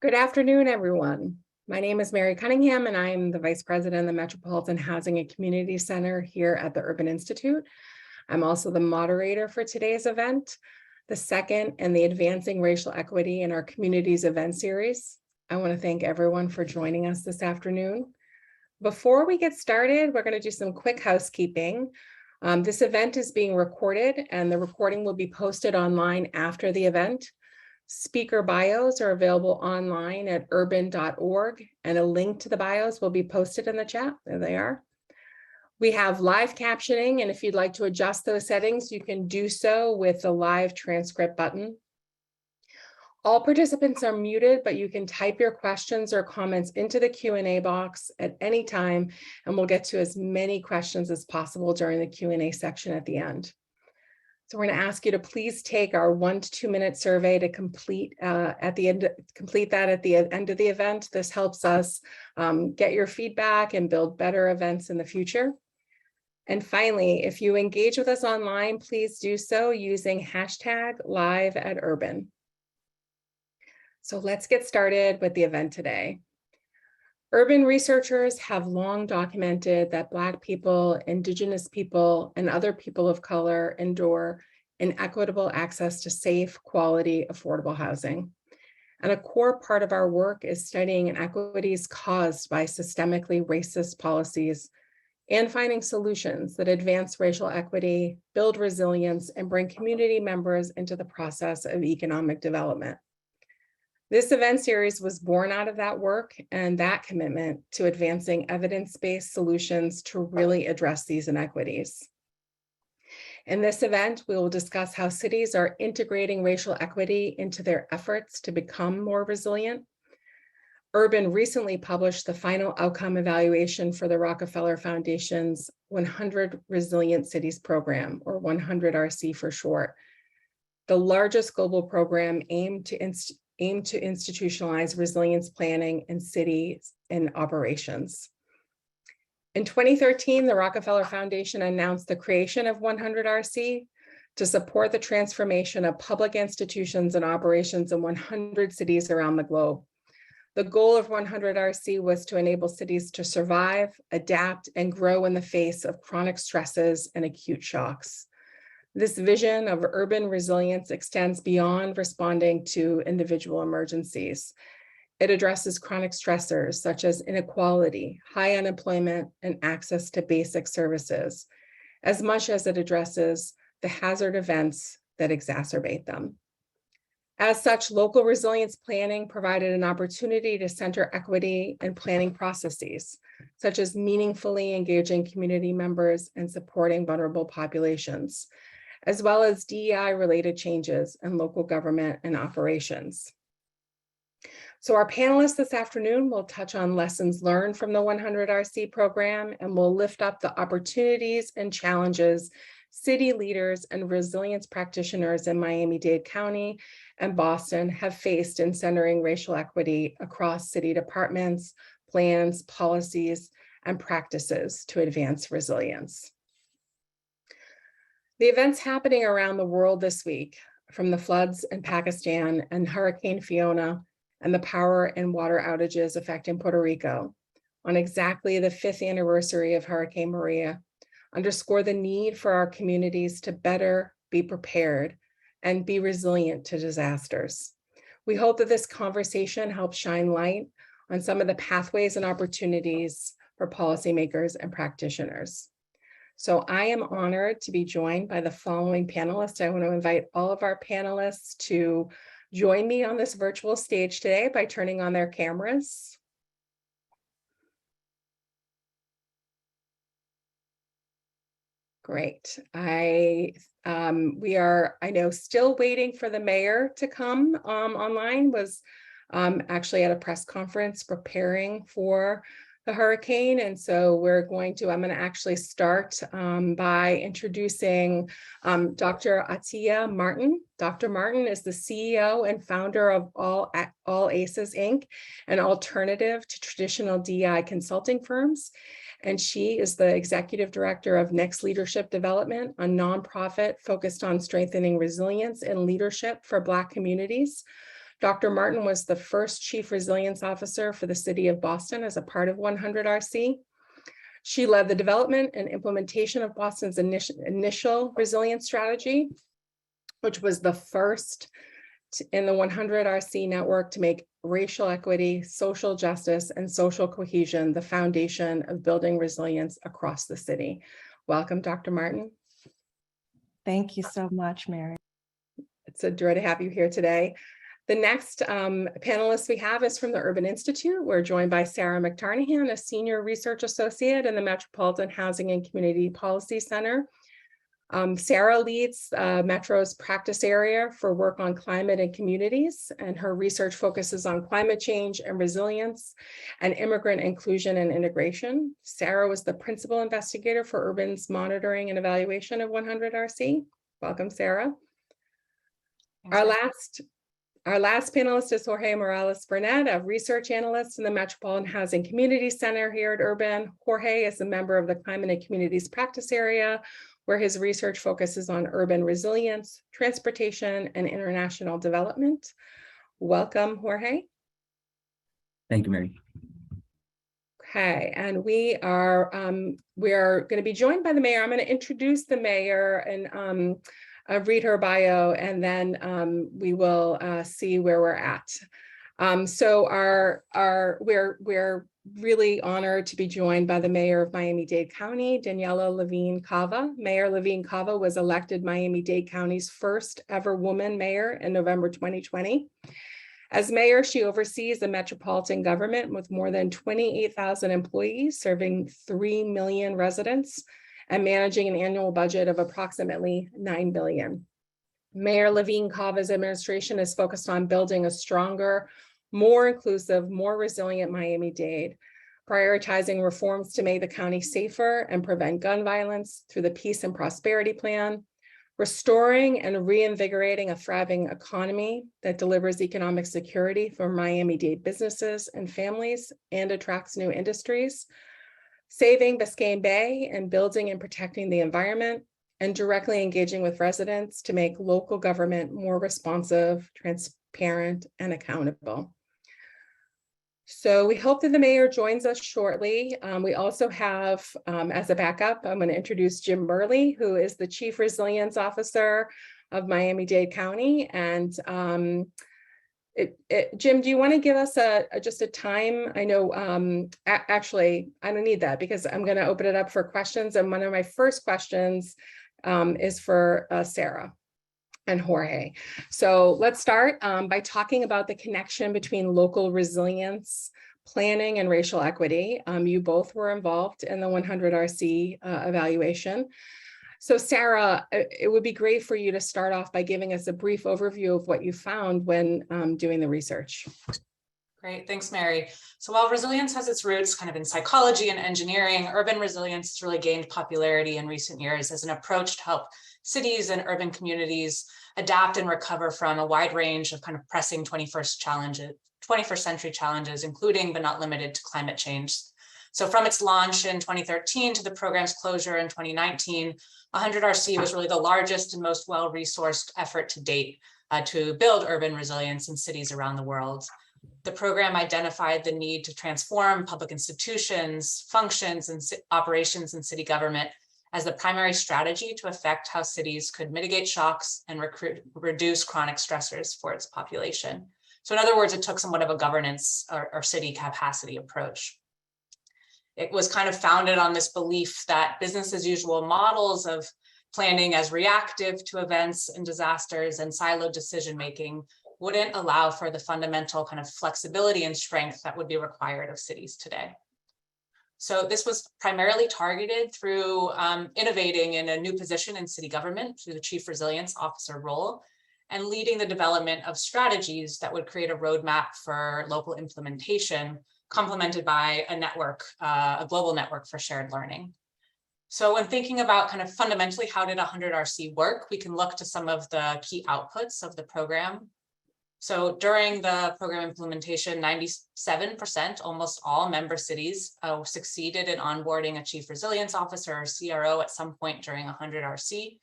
Good afternoon, everyone. My name is Mary Cunningham, and I am the Vice President of the Metropolitan Housing and Community Center here at the Urban Institute. I'm also the moderator for today's event, the second in the Advancing Racial Equity in Our Communities event series. I want to thank everyone for joining us this afternoon. Before we get started, we're going to do some quick housekeeping. This event is being recorded, and the recording will be posted online after the event. Speaker bios are available online at urban.org, and a link to the bios will be posted in the chat. There they are. We have live captioning, and if you'd like to adjust those settings, you can do so with the live transcript button. All participants are muted, but you can type your questions or comments into the Q&A box at any time, and we'll get to as many questions as possible during the Q&A section at the end. So we're going to ask you to please take our 1 to 2 minute survey to complete that at the end of the event. This helps us get your feedback and build better events in the future. And finally, if you engage with us online, please do so using #live@urban. So let's get started with the event today. Urban researchers have long documented that Black people, Indigenous people, and other people of color endure inequitable access to safe, quality, affordable housing. And a core part of our work is studying inequities caused by systemically racist policies and finding solutions that advance racial equity, build resilience, and bring community members into the process of economic development. This event series was born out of that work and that commitment to advancing evidence-based solutions to really address these inequities. In this event, we will discuss how cities are integrating racial equity into their efforts to become more resilient. Urban recently published the final outcome evaluation for the Rockefeller Foundation's 100 Resilient Cities program, or 100RC for short, the largest global program aimed to institutionalize resilience planning in cities and operations. In 2013, the Rockefeller Foundation announced the creation of 100RC to support the transformation of public institutions and operations in 100 cities around the globe. The goal of 100RC was to enable cities to survive, adapt, and grow in the face of chronic stresses and acute shocks. This vision of urban resilience extends beyond responding to individual emergencies. It addresses chronic stressors such as inequality, high unemployment, and access to basic services, as much as it addresses the hazard events that exacerbate them. As such, local resilience planning provided an opportunity to center equity in planning processes, such as meaningfully engaging community members and supporting vulnerable populations, as well as DEI-related changes in local government and operations. So our panelists this afternoon will touch on lessons learned from the 100RC program, and will lift up the opportunities and challenges city leaders and resilience practitioners in Miami-Dade County and Boston have faced in centering racial equity across city departments, plans, policies, and practices to advance resilience. The events happening around the world this week, from the floods in Pakistan and Hurricane Fiona and the power and water outages affecting Puerto Rico, on exactly the 5th anniversary of Hurricane Maria, underscore the need for our communities to better be prepared and be resilient to disasters. We hope that this conversation helps shine light on some of the pathways and opportunities for policymakers and practitioners. So I am honored to be joined by the following panelists. I want to invite all of our panelists to join me on this virtual stage today by turning on their cameras. Great. I know, still waiting for the mayor to come online. Was actually at a press conference preparing for the hurricane. And so I'm going to actually start by introducing Dr. Atiya Martin. Dr. Martin is the CEO and founder of All ACEs, Inc., an alternative to traditional DEI consulting firms. And she is the executive director of Next Leadership Development, a nonprofit focused on strengthening resilience and leadership for Black communities. Dr. Martin was the first Chief Resilience Officer for the City of Boston as a part of 100 RC. She led the development and implementation of Boston's initial resilience strategy, which was the first in the 100 RC network to make racial equity, social justice, and social cohesion the foundation of building resilience across the city. Welcome, Dr. Martin. Thank you so much, Mary. It's a joy to have you here today. The next panelist we have is from the Urban Institute. We're joined by Sarah McTarnahan, a senior research associate in the Metropolitan Housing and Community Policy Center. Sarah leads Metro's practice area for work on climate and communities, and her research focuses on climate change and resilience and immigrant inclusion and integration. Sarah was the principal investigator for Urban's monitoring and evaluation of 100 RC. Welcome, Sarah. Our last panelist is Jorge Burnett, a research analyst in the Metropolitan Housing Community Center here at Urban. Jorge is a member of the Climate and Communities Practice Area, where his research focuses on urban resilience, transportation, and international development. Welcome, Jorge. Thank you, Mary. Okay, and we are going to be joined by the mayor. I'm going to introduce the mayor and read her bio, and then we will see where we're at. So we're really honored to be joined by the mayor of Miami-Dade County, Daniela Levine Cava. Mayor Levine Cava was elected Miami-Dade County's first ever woman mayor in November 2020. As mayor, she oversees the metropolitan government with more than 28,000 employees, serving 3 million residents and managing an annual budget of approximately $9 billion. Mayor Levine Cava's administration is focused on building a stronger, more inclusive, more resilient Miami-Dade, prioritizing reforms to make the county safer and prevent gun violence through the Peace and Prosperity Plan, restoring and reinvigorating a thriving economy that delivers economic security for Miami-Dade businesses and families and attracts new industries, saving Biscayne Bay and building and protecting the environment, and directly engaging with residents to make local government more responsive, transparent, and accountable. So we hope that the mayor joins us shortly. We also have, as a backup, I'm going to introduce Jim Burley, who is the Chief Resilience Officer of Miami-Dade County. And Jim, do you want to give us just a time? I know, actually, I don't need that because I'm going to open it up for questions. And one of my first questions is for Sarah and Jorge. So let's start by talking about the connection between local resilience, planning, and racial equity. You both were involved in the 100 RC evaluation. So Sarah, it would be great for you to start off by giving us a brief overview of what you found when doing the research. Great, thanks, Mary. So while resilience has its roots kind of in psychology and engineering, urban resilience has really gained popularity in recent years as an approach to help cities and urban communities adapt and recover from a wide range of kind of pressing 21st century challenges, including but not limited to climate change. So from its launch in 2013 to the program's closure in 2019, 100 RC was really the largest and most well-resourced effort to date to build urban resilience in cities around the world. The program identified the need to transform public institutions, functions, and operations in city government as the primary strategy to affect how cities could mitigate shocks and reduce chronic stressors for its population. So in other words, it took somewhat of a governance or city capacity approach. It was kind of founded on this belief that business as usual models of planning as reactive to events and disasters and siloed decision-making wouldn't allow for the fundamental kind of flexibility and strength that would be required of cities today. So this was primarily targeted through innovating in a new position in city government through the Chief Resilience Officer role and leading the development of strategies that would create a roadmap for local implementation, complemented by a network, a global network for shared learning. So when thinking about kind of fundamentally how did 100 RC work, we can look to some of the key outputs of the program. So during the program implementation, 97%, almost all member cities succeeded in onboarding a Chief Resilience Officer or CRO at some point during 100 RC.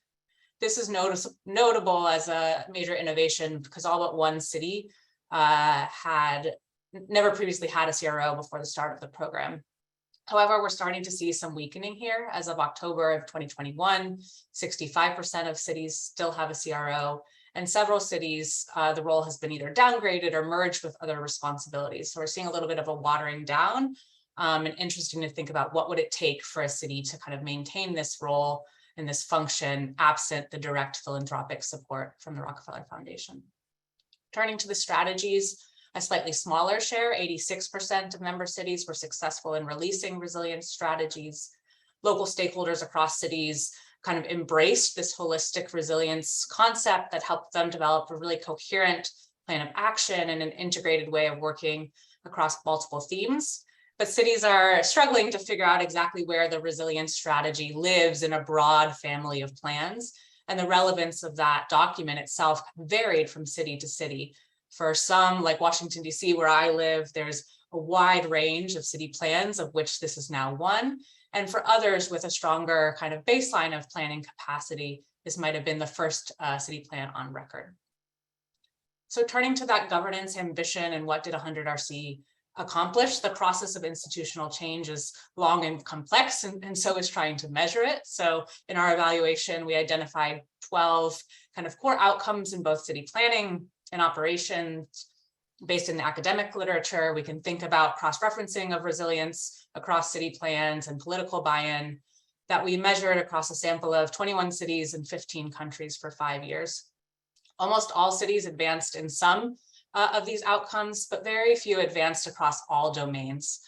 This is notable as a major innovation because all but one city had never previously had a CRO before the start of the program. However, we're starting to see some weakening here. As of October of 2021, 65% of cities still have a CRO, and several cities, the role has been either downgraded or merged with other responsibilities. So we're seeing a little bit of a watering down, and interesting to think about what would it take for a city to kind of maintain this role and this function absent the direct philanthropic support from the Rockefeller Foundation. Turning to the strategies, a slightly smaller share, 86% of member cities were successful in releasing resilience strategies. Local stakeholders across cities kind of embraced this holistic resilience concept that helped them develop a really coherent plan of action and an integrated way of working across multiple themes. But cities are struggling to figure out exactly where the resilience strategy lives in a broad family of plans. And the relevance of that document itself varied from city to city. For some, like Washington, D.C., where I live, there's a wide range of city plans, of which this is now one. And for others with a stronger kind of baseline of planning capacity, this might have been the first city plan on record. So turning to that governance ambition and what did 100RC accomplish, the process of institutional change is long and complex, and so is trying to measure it. So in our evaluation, we identified 12 kind of core outcomes in both city planning and operations. Based in the academic literature, we can think about cross-referencing of resilience across city plans and political buy-in that we measured across a sample of 21 cities in 15 countries for 5 years. Almost all cities advanced in some of these outcomes, but very few advanced across all domains.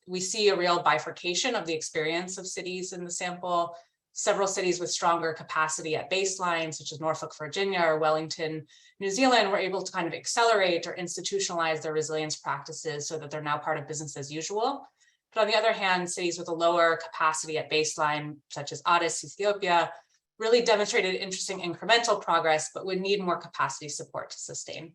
We see a real bifurcation of the experience of cities in the sample. Several cities with stronger capacity at baseline, such as Norfolk, Virginia, or Wellington, New Zealand, were able to kind of accelerate or institutionalize their resilience practices so that they're now part of business as usual. But on the other hand, cities with a lower capacity at baseline, such as Addis, Ethiopia, really demonstrated interesting incremental progress, but would need more capacity support to sustain.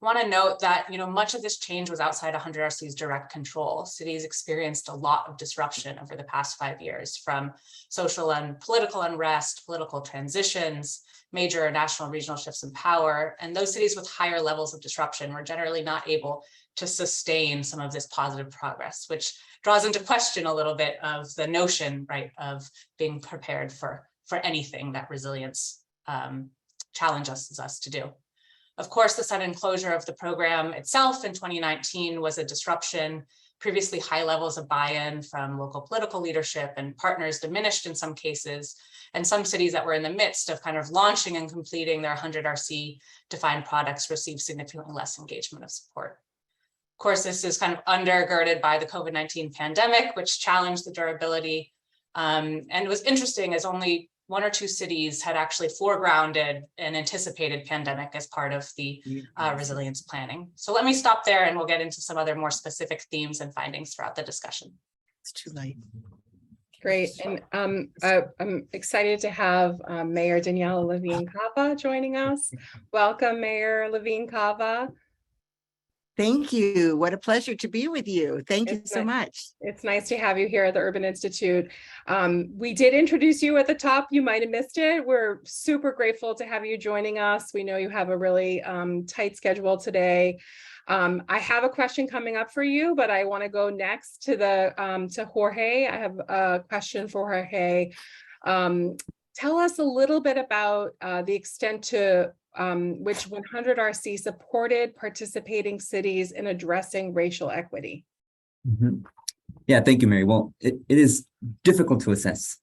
I want to note that much of this change was outside 100RC's direct control. Cities experienced a lot of disruption over the past 5 years, from social and political unrest, political transitions, major national regional shifts in power, and those cities with higher levels of disruption were generally not able to sustain some of this positive progress, which draws into question a little bit of the notion, right, of being prepared for anything that resilience challenges us to do. Of course, the sudden closure of the program itself in 2019 was a disruption. Previously high levels of buy-in from local political leadership and partners diminished in some cases, and some cities that were in the midst of kind of launching and completing their 100RC defined products received significantly less engagement of support. Of course, this is kind of undergirded by the COVID-19 pandemic, which challenged the durability. And it was interesting as only 1 or 2 cities had actually foregrounded an anticipated pandemic as part of the resilience planning. So let me stop there and we'll get into some other more specific themes and findings throughout the discussion. It's too late. Great. And I'm excited to have Mayor Daniela Levine-Cava joining us. Welcome, Mayor Levine-Cava. Thank you. What a pleasure to be with you. Thank you so much. It's nice to have you here at the Urban Institute. We did introduce you at the top. You might have missed it. We're super grateful to have you joining us. We know you have a really tight schedule today. I have a question coming up for you, but I want to go next to to Jorge. I have a question for Jorge. Tell us a little bit about the extent to which 100RC supported participating cities in addressing racial equity. Mm-hmm. Yeah, thank you, Mary. Well, it is difficult to assess.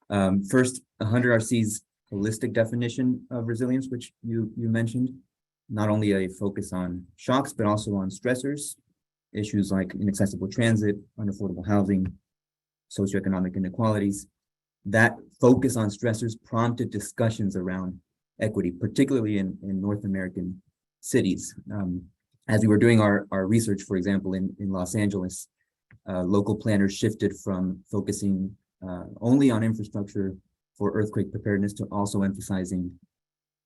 First, 100RC's holistic definition of resilience, which you mentioned, not only a focus on shocks, but also on stressors, issues like inaccessible transit, unaffordable housing, socioeconomic inequalities. That focus on stressors prompted discussions around equity, particularly in North American cities. As we were doing our research, for example, in Los Angeles, local planners shifted from focusing only on infrastructure for earthquake preparedness to also emphasizing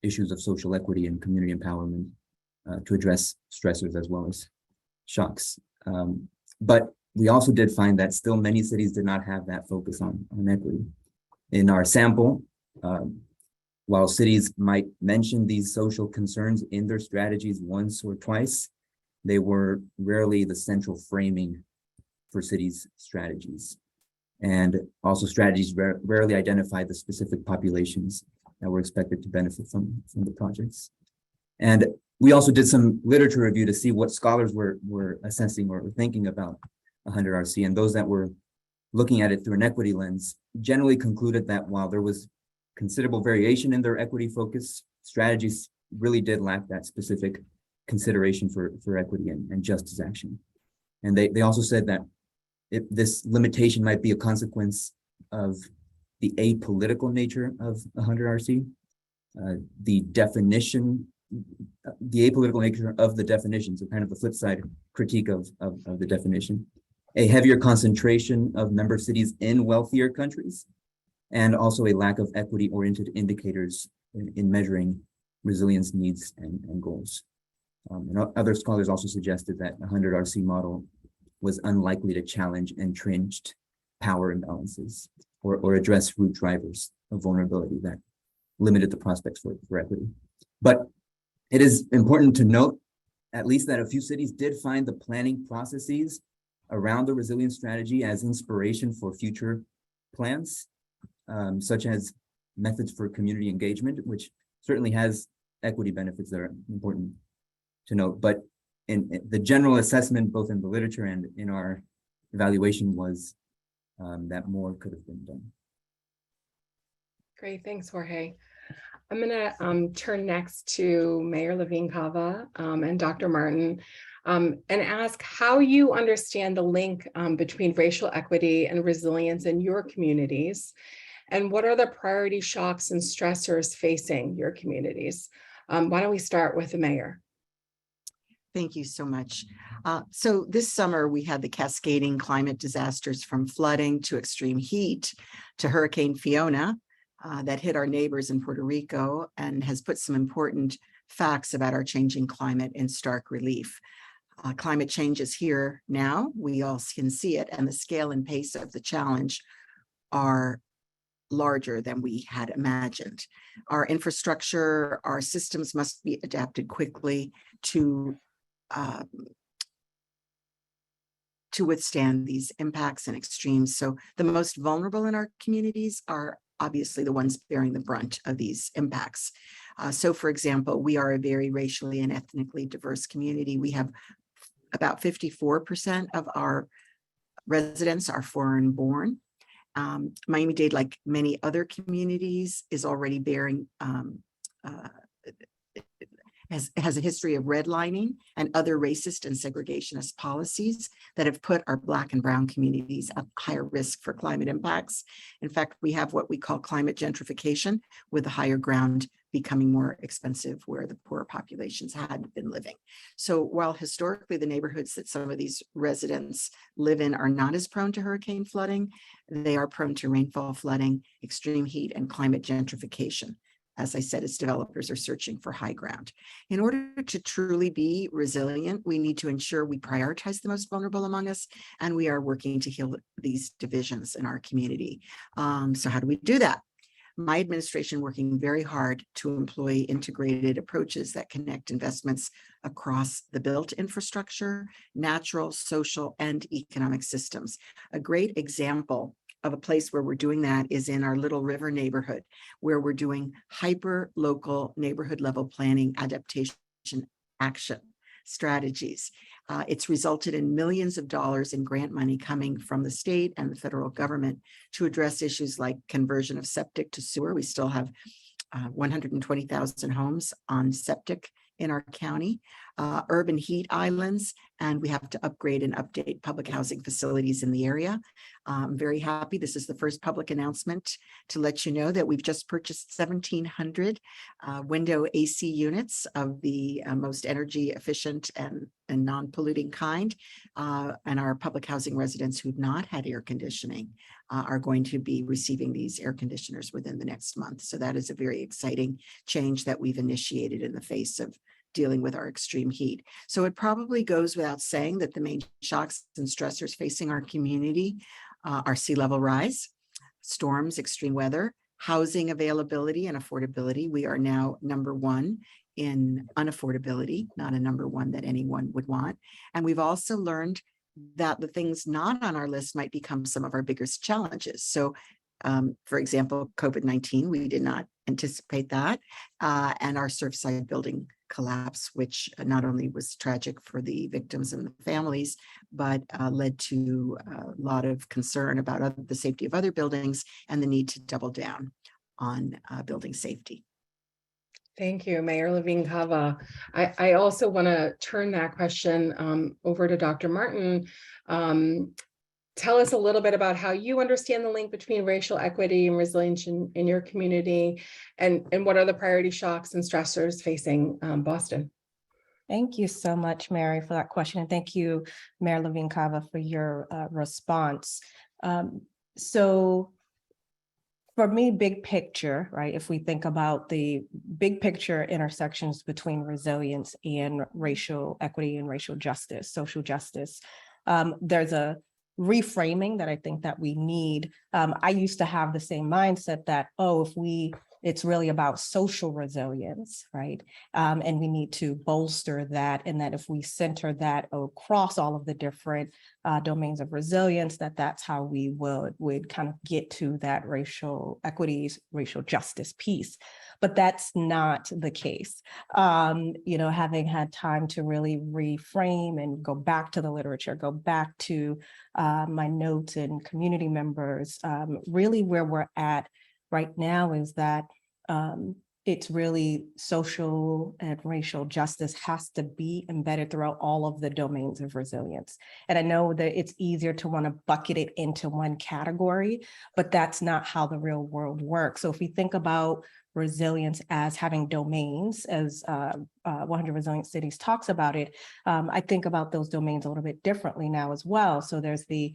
issues of social equity and community empowerment to address stressors as well as shocks. But we also did find that still many cities did not have that focus on equity. In our sample, while cities might mention these social concerns in their strategies once or twice, they were rarely the central framing for cities' strategies. And also strategies rarely identified the specific populations that were expected to benefit from the projects. And we also did some literature review to see what scholars were assessing or thinking about 100 RC, and those that were looking at it through an equity lens generally concluded that while there was considerable variation in their equity focus, strategies really did lack that specific consideration for equity and justice action. And they also said that this limitation might be a consequence of the apolitical nature of 100 RC, the definition, the apolitical nature of the definition, so kind of the flip side critique of the definition, a heavier concentration of member cities in wealthier countries, and also a lack of equity-oriented indicators in measuring resilience needs and goals. And other scholars also suggested that 100 RC model was unlikely to challenge entrenched power imbalances or address root drivers of vulnerability that limited the prospects for equity. But it is important to note, at least, that a few cities did find the planning processes around the resilience strategy as inspiration for future plans, such as methods for community engagement, which certainly has equity benefits that are important to note. But in the general assessment, both in the literature and in our evaluation, was that more could have been done. Great, thanks, Jorge. I'm gonna turn next to Mayor Levine Cava and Dr. Martin and ask how you understand the link between racial equity and resilience in your communities, and what are the priority shocks and stressors facing your communities? Why don't we start with the mayor? Thank you so much. So this summer, we had the cascading climate disasters from flooding to extreme heat to Hurricane Fiona that hit our neighbors in Puerto Rico and has put some important facts about our changing climate in stark relief. Climate change is here now. We all can see it, and the scale and pace of the challenge are larger than we had imagined. Our infrastructure, our systems must be adapted quickly to withstand these impacts and extremes. So the most vulnerable in our communities are obviously the ones bearing the brunt of these impacts. So for example, we are a very racially and ethnically diverse community. We have about 54% of our residents are foreign born. Miami-Dade, like many other communities, is already bearing has a history of redlining and other racist and segregationist policies that have put our Black and Brown communities at higher risk for climate impacts. In fact, we have what we call climate gentrification, with the higher ground becoming more expensive where the poorer populations had been living. So while historically the neighborhoods that some of these residents live in are not as prone to hurricane flooding, they are prone to rainfall flooding, extreme heat, and climate gentrification, as I said, as developers are searching for high ground. In order to truly be resilient, we need to ensure we prioritize the most vulnerable among us, and we are working to heal these divisions in our community. So how do we do that? My administration working very hard to employ integrated approaches that connect investments across the built infrastructure, natural, social, and economic systems. A great example of a place where we're doing that is in our Little River neighborhood, where we're doing hyper local neighborhood level planning adaptation action strategies. It's resulted in millions of dollars in grant money coming from the state and the federal government to address issues like conversion of septic to sewer. We still have 120,000 homes on septic in our county, urban heat islands, and we have to upgrade and update public housing facilities in the area. I'm very happy. This is the first public announcement to let you know that we've just purchased 1,700 window AC units of the most energy efficient and non-polluting kind. And our public housing residents who've not had air conditioning are going to be receiving these air conditioners within the next month. So that is a very exciting change that we've initiated in the face of dealing with our extreme heat. So it probably goes without saying that the main shocks and stressors facing our community are sea level rise, storms, extreme weather, Housing availability and affordability. We are now #1 in unaffordability, not a #1 that anyone would want. And we've also learned that the things not on our list might become some of our biggest challenges. So, for example, COVID-19, we did not anticipate that, and our Surfside building collapse, which not only was tragic for the victims and the families, but led to a lot of concern about the safety of other buildings and the need to double down on building safety. Thank you, Mayor Levine Cava. I also want to turn that question over to Dr. Martin. Tell us a little bit about how you understand the link between racial equity and resilience in your community, and what are the priority shocks and stressors facing Boston? Thank you so much, Mary, for that question. And thank you, Mayor Levine Cava, for your response. So for me, big picture, right? If we think about the big picture intersections between resilience and racial equity and racial justice, social justice, there's a reframing that I think that we need. I used to have the same mindset that, it's really about social resilience, right? And we need to bolster that, and that if we center that across all of the different domains of resilience, that's how we would kind of get to that racial equities, racial justice piece. But that's not the case. Having had time to really reframe and go back to the literature, go back to my notes and community members, really where we're at right now is that it's really social and racial justice has to be embedded throughout all of the domains of resilience. And I know that it's easier to want to bucket it into one category, but that's not how the real world works. So if we think about resilience as having domains, as 100 Resilient Cities talks about it, I think about those domains a little bit differently now as well. So there's the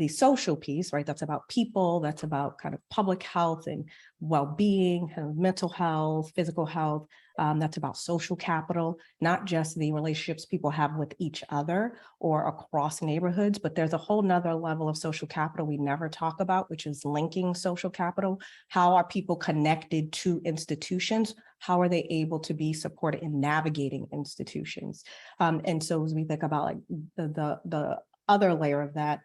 social piece, right? That's about people, that's about kind of public health and well-being, kind of mental health, physical health. That's about social capital, not just the relationships people have with each other or across neighborhoods, but there's a whole nother level of social capital we never talk about, which is linking social capital. How are people connected to institutions? How are they able to be supported in navigating institutions? And so as we think about like the other layer of that,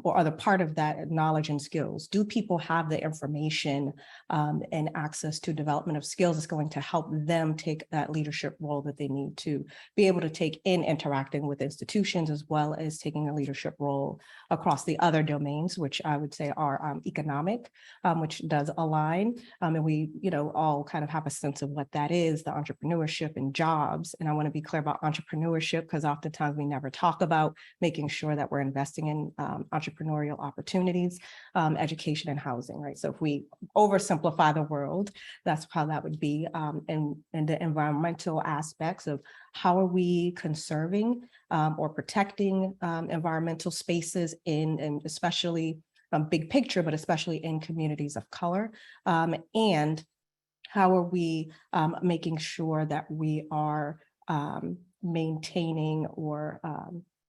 or other part of that, knowledge and skills. Do people have the information and access to development of skills that's going to help them take that leadership role that they need to be able to take in interacting with institutions, as well as taking a leadership role across the other domains, which I would say are economic, which does align. And we, all kind of have a sense of what that is, the entrepreneurship and jobs. And I want to be clear about entrepreneurship, because oftentimes we never talk about making sure that we're investing in entrepreneurial opportunities, education and housing, right? So if we oversimplify the world, that's how that would be. And the environmental aspects of how are we conserving or protecting environmental spaces and especially big picture, but especially in communities of color. And how are we making sure that we are maintaining or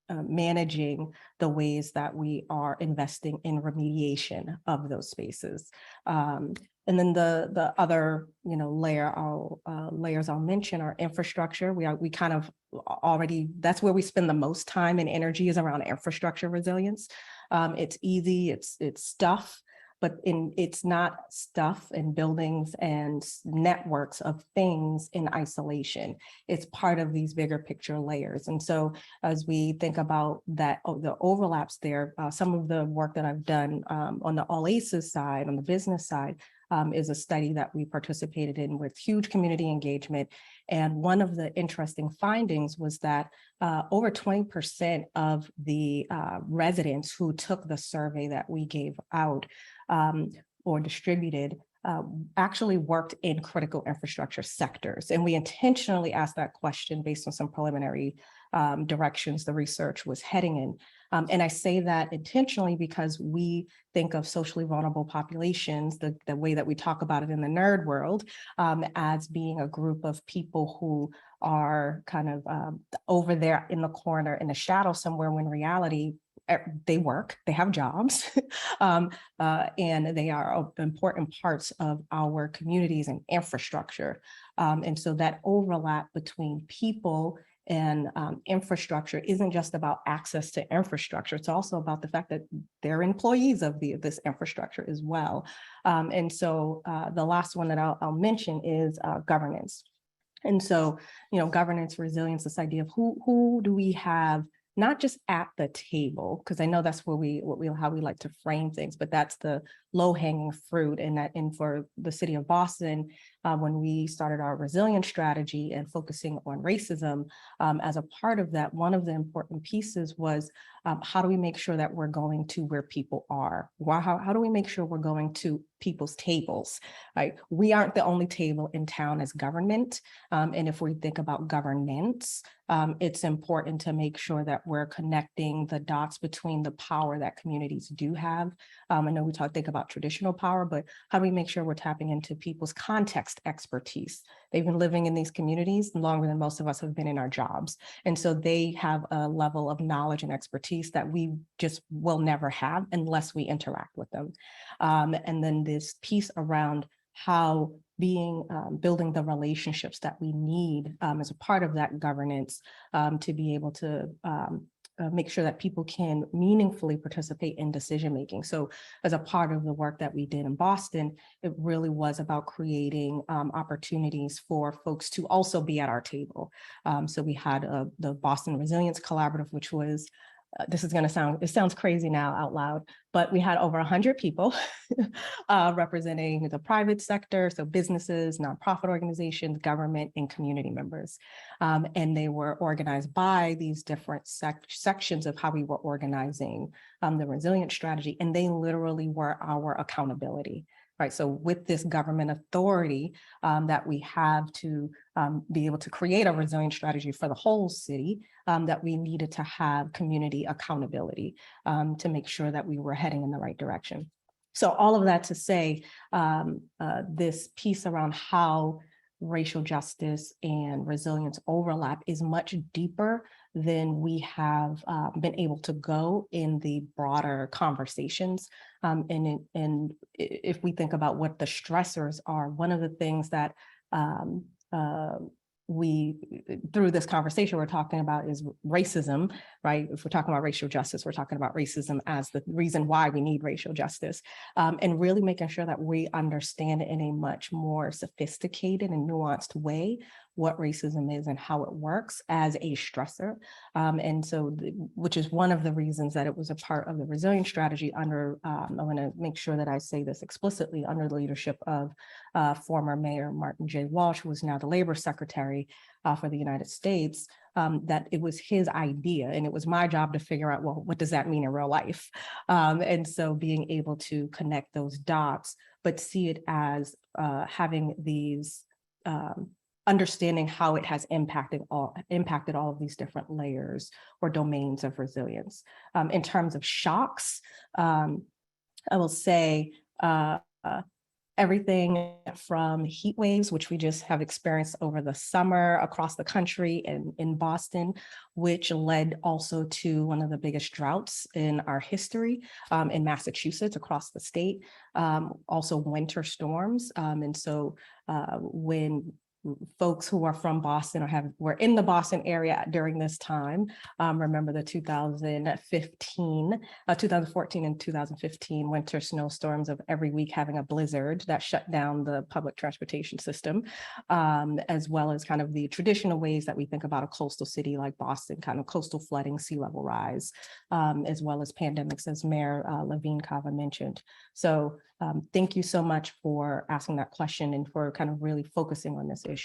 managing the ways that we are investing in remediation of those spaces. And then the other layers I'll mention are infrastructure. We kind of already, that's where we spend the most time and energy, is around infrastructure resilience. It's easy, it's stuff, but it's not stuff and buildings and networks of things in isolation. It's part of these bigger picture layers. And so as we think about that, the overlaps there, some of the work that I've done on the All ACEs side, on the business side, is a study that we participated in with huge community engagement. And one of the interesting findings was that over 20% of the residents who took the survey that we gave out or distributed actually worked in critical infrastructure sectors. And we intentionally asked that question based on some preliminary directions the research was heading in. And I say that intentionally because we think of socially vulnerable populations, the way that we talk about it in the nerd world, as being a group of people who are kind of over there in the corner in the shadow somewhere, when in reality, they work, they have jobs, and they are important parts of our communities and infrastructure. And so that overlap between people and infrastructure isn't just about access to infrastructure. It's also about the fact that they're employees of this infrastructure as well. And so the last one that I'll mention is governance. And so, governance, resilience, this idea of who do we have, not just at the table, because I know that's how we like to frame things, but that's the low-hanging fruit. And for the city of Boston, when we started our resilience strategy and focusing on racism, as a part of that, one of the important pieces was how do we make sure that we're going to where people are? How do we make sure we're going to people's tables, right? We aren't the only table in town as government. And if we think about governance, it's important to make sure that we're connecting the dots between the power that communities do have. I know we think about traditional power, but how do we make sure we're tapping into people's context expertise? They've been living in these communities longer than most of us have been in our jobs. And so they have a level of knowledge and expertise that we just will never have unless we interact with them. And then this piece around how building the relationships that we need as a part of that governance to be able to make sure that people can meaningfully participate in decision making. So as a part of the work that we did in Boston, it really was about creating opportunities for folks to also be at our table. So we had the Boston Resilience Collaborative, which was it sounds crazy now out loud, but we had over 100 people representing the private sector, so businesses, nonprofit organizations, government, and community members. And they were organized by these different sections of how we were organizing the resilience strategy, and they literally were our accountability. Right. So with this government authority that we have to be able to create a resilient strategy for the whole city, that we needed to have community accountability to make sure that we were heading in the right direction. So all of that to say, this piece around how racial justice and resilience overlap is much deeper than we have been able to go in the broader conversations. And if we think about what the stressors are, one of the things that through this conversation we're talking about is racism, right? If we're talking about racial justice, we're talking about racism as the reason why we need racial justice, and really making sure that we understand in a much more sophisticated and nuanced way what racism is and how it works as a stressor. And so, which is one of the reasons that it was a part of the resilience strategy under, I want to make sure that I say this explicitly, under the leadership of former Mayor Martin J. Walsh, who is now the Labor Secretary for the United States, that it was his idea, and it was my job to figure out, well, what does that mean in real life? And so being able to connect those dots, but see it as having these understanding how it has impacted all of these different layers or domains of resilience. In terms of shocks, I will say everything from heat waves, which we just have experienced over the summer across the country and in Boston, which led also to one of the biggest droughts in our history in Massachusetts, across the state. Also winter storms. And so when folks who are from Boston or were in the Boston area during this time, remember the 2014 and 2015 winter snowstorms of every week having a blizzard that shut down the public transportation system, as well as kind of the traditional ways that we think about a coastal city like Boston, kind of coastal flooding, sea level rise, as well as pandemics, as Mayor Levine Cava mentioned. So thank you so much for asking that question and for kind of really focusing on this issue.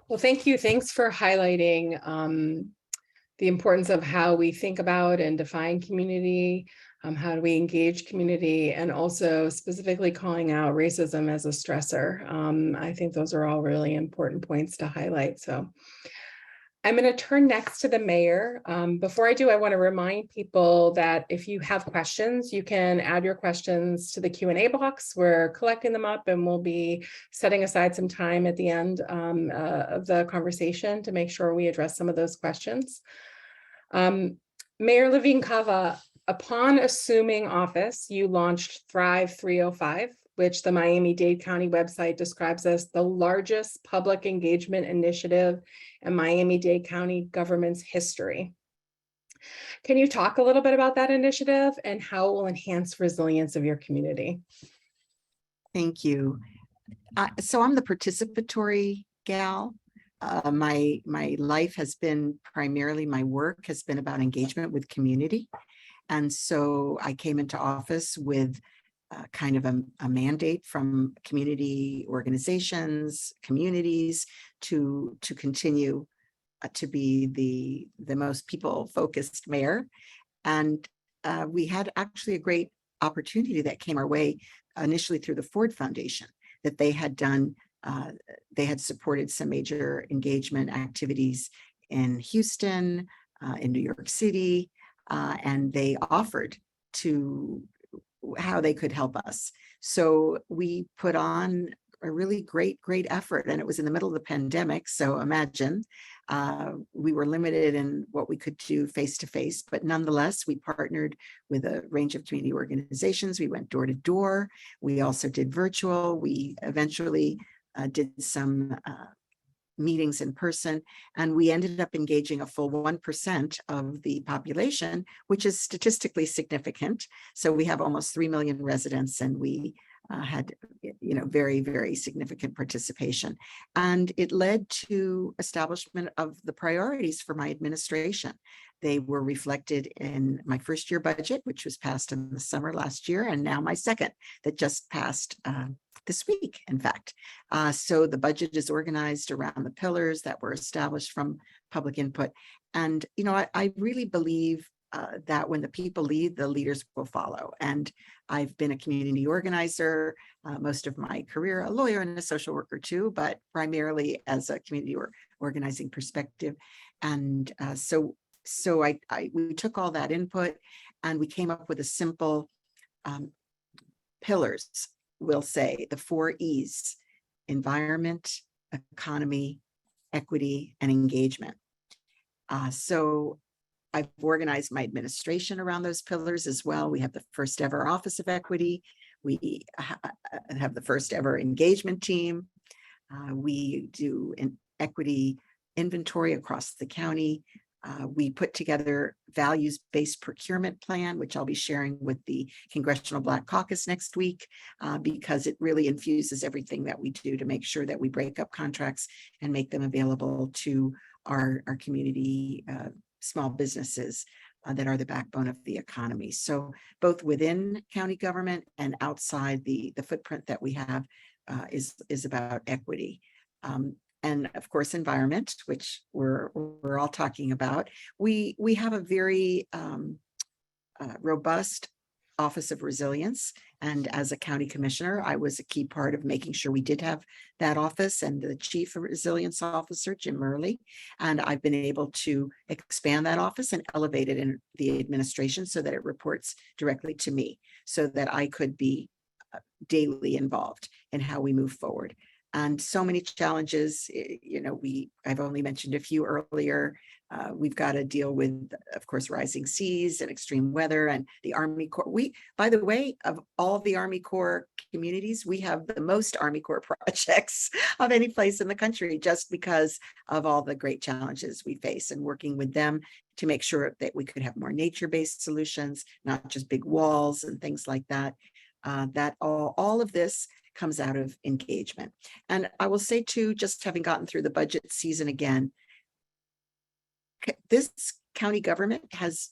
Well, thank you. Thanks for highlighting the importance of how we think about and define community, how do we engage community, and also specifically calling out racism as a stressor. I think those are all really important points to highlight. So I'm going to turn next to the mayor. Before I do, I want to remind people that if you have questions, you can add your questions to the Q&A box. We're collecting them up, and we'll be setting aside some time at the end of the conversation to make sure we address some of those questions. Mayor Levine Cava, upon assuming office, you launched Thrive 305, which the Miami-Dade County website describes as the largest public engagement initiative in Miami-Dade County government's history. Can you talk a little bit about that initiative and how it will enhance resilience of your community? Thank you. So I'm the participatory gal. My life has been primarily, my work has been about engagement with community. And so I came into office with kind of a mandate from community organizations, communities to continue to be the most people-focused mayor. And we had actually a great opportunity that came our way initially through the Ford Foundation, that they had done, they had supported some major engagement activities in Houston, in New York City, and they offered to how they could help us. So we put on a really great effort, and it was in the middle of the pandemic. So imagine we were limited in what we could do face to face, but nonetheless, we partnered with a range of community organizations. We went door to door. We also did virtual. We eventually did some meetings in person, and we ended up engaging a full 1% of the population, which is statistically significant. So we have almost 3 million residents, and we had, very significant participation. And it led to establishment of the priorities for my administration. They were reflected in my first year budget, which was passed in the summer last year, and now my second that just passed this week, in fact. So the budget is organized around the pillars that were established from public input. And, I really believe that when the people lead, the leaders will follow. And I've been a community organizer most of my career, a lawyer and a social worker too, but primarily as a community organizing perspective. And so we took all that input and we came up with a simple pillars, we'll say, the 4 E's: environment, economy, equity, and engagement. So I've organized my administration around those pillars as well. We have the first ever Office of Equity. We have the first ever engagement team. We do an equity inventory across the county. We put together values-based procurement plan, which I'll be sharing with the Congressional Black Caucus next week, because it really infuses everything that we do to make sure that we break up contracts and make them available to our community small businesses that are the backbone of the economy. So both within county government and outside the footprint that we have is about equity. And of course, environment, which we're all talking about. We have a very robust Office of Resilience. And as a county commissioner, I was a key part of making sure we did have that office, and the Chief of Resilience Officer, Jim Burley. And I've been able to expand that office and elevate it in the administration so that it reports directly to me, so that I could be daily involved in how we move forward. And so many challenges, I've only mentioned a few earlier. We've got to deal with, of course, rising seas and extreme weather, and the Army Corps. By the way, of all the Army Corps communities, we have the most Army Corps projects of any place in the country, just because of all the great challenges we face, and working with them to make sure that we could have more nature-based solutions, not just big walls and things like that. That all of this comes out of engagement. And I will say too, just having gotten through the budget season again, this county government has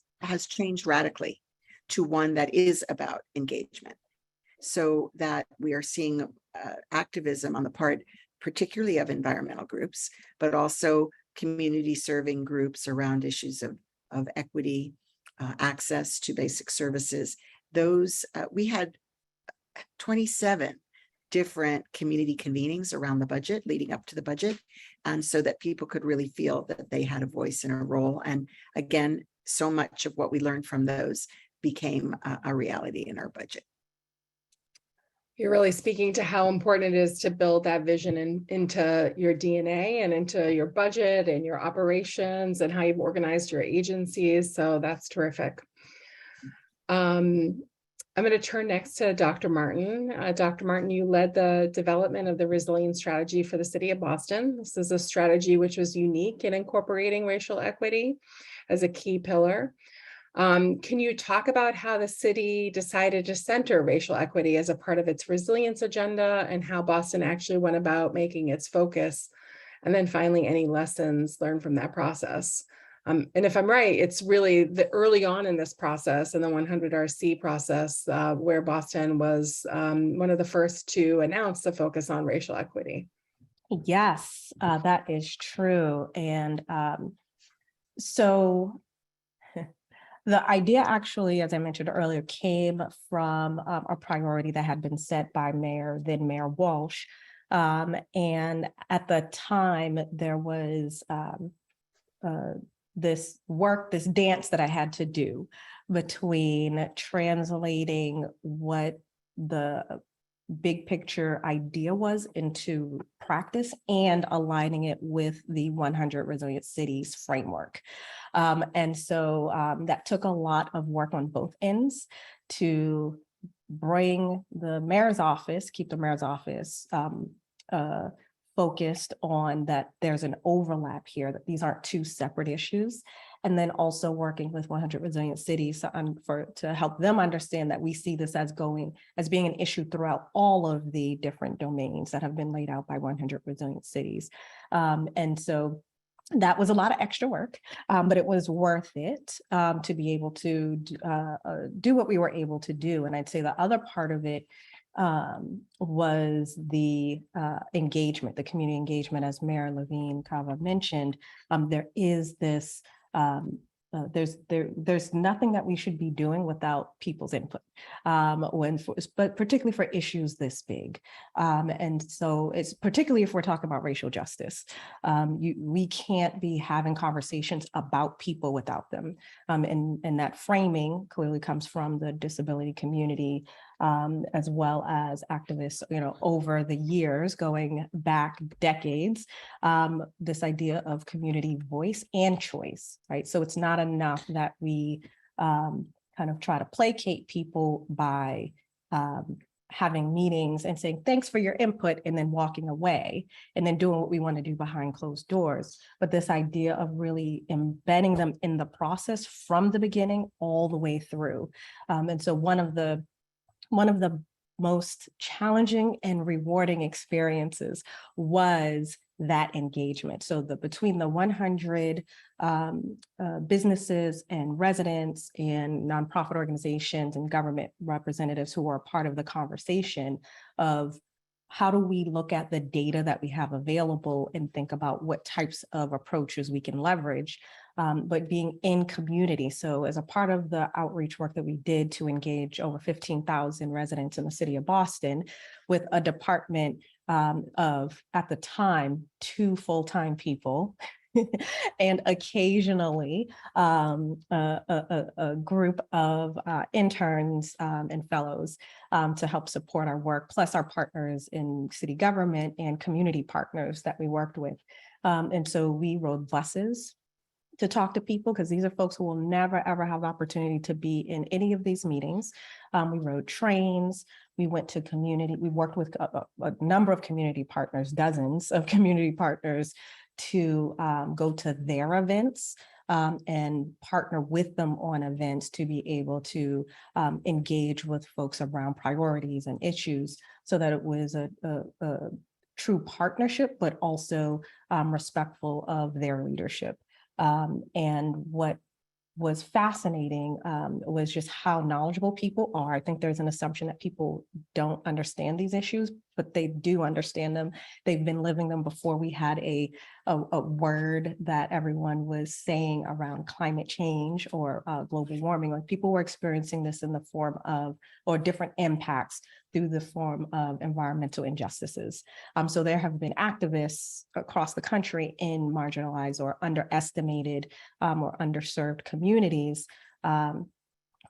changed radically to one that is about engagement, so that we are seeing activism on the part, particularly of environmental groups, but also community serving groups around issues of equity, access to basic services. Those we had 27 different community convenings around the budget, leading up to the budget, and so that people could really feel that they had a voice and a role. And again, so much of what we learned from those became a reality in our budget. You're really speaking to how important it is to build that vision into your DNA and into your budget and your operations and how you've organized your agencies. So that's terrific. I'm going to turn next to Dr. Martin. Dr. Martin, you led the development of the resilience strategy for the city of Boston. This is a strategy which was unique in incorporating racial equity as a key pillar. Can you talk about how the city decided to center racial equity as a part of its resilience agenda and how Boston actually went about making its focus? And then finally, any lessons learned from that process? And if I'm right, it's really the early on in this process, in the 100 RC process, where Boston was one of the first to announce the focus on racial equity. Yes, that is true. And so the idea actually, as I mentioned earlier, came from a priority that had been set by then Mayor Walsh. And at the time, there was this dance that I had to do between translating what the big picture idea was into practice and aligning it with the 100 Resilient Cities framework. And so that took a lot of work on both ends to bring the mayor's office, keep the mayor's office focused on that there's an overlap here, that these aren't two separate issues. And then also working with 100 Resilient Cities to help them understand that we see this as being an issue throughout all of the different domains that have been laid out by 100 Resilient Cities. And so that was a lot of extra work, but it was worth it to be able to do what we were able to do. And I'd say the other part of it was the engagement, the community engagement, as Mayor Levine Cava mentioned. There is this, there's nothing that we should be doing without people's input, but particularly for issues this big. And so it's particularly if we're talking about racial justice, we can't be having conversations about people without them. And that framing clearly comes from the disability community, as well as activists, over the years, going back decades, this idea of community voice and choice, right? So it's not enough that we kind of try to placate people by having meetings and saying, thanks for your input, and then walking away and then doing what we want to do behind closed doors. But this idea of really embedding them in the process from the beginning all the way through. And so one of the most challenging and rewarding experiences was that engagement. So between the 100 businesses and residents and nonprofit organizations and government representatives who are a part of the conversation of how do we look at the data that we have available and think about what types of approaches we can leverage, but being in community. So as a part of the outreach work that we did to engage over 15,000 residents in the city of Boston with a department of, at the time, 2 full-time people, and occasionally a group of interns and fellows to help support our work, plus our partners in city government and community partners that we worked with. And so we rode buses to talk to people, because these are folks who will never, ever have the opportunity to be in any of these meetings. We rode trains. We went to community. We worked with a number of community partners, dozens of community partners, to go to their events and partner with them on events to be able to engage with folks around priorities and issues, so that it was a true partnership, but also respectful of their leadership. And what was fascinating was just how knowledgeable people are. I think there's an assumption that people don't understand these issues, but they do understand them. They've been living them before we had a word that everyone was saying around climate change or global warming. Like, people were experiencing this in the form of, or different impacts through the form of environmental injustices. So there have been activists across the country in marginalized or underestimated or underserved communities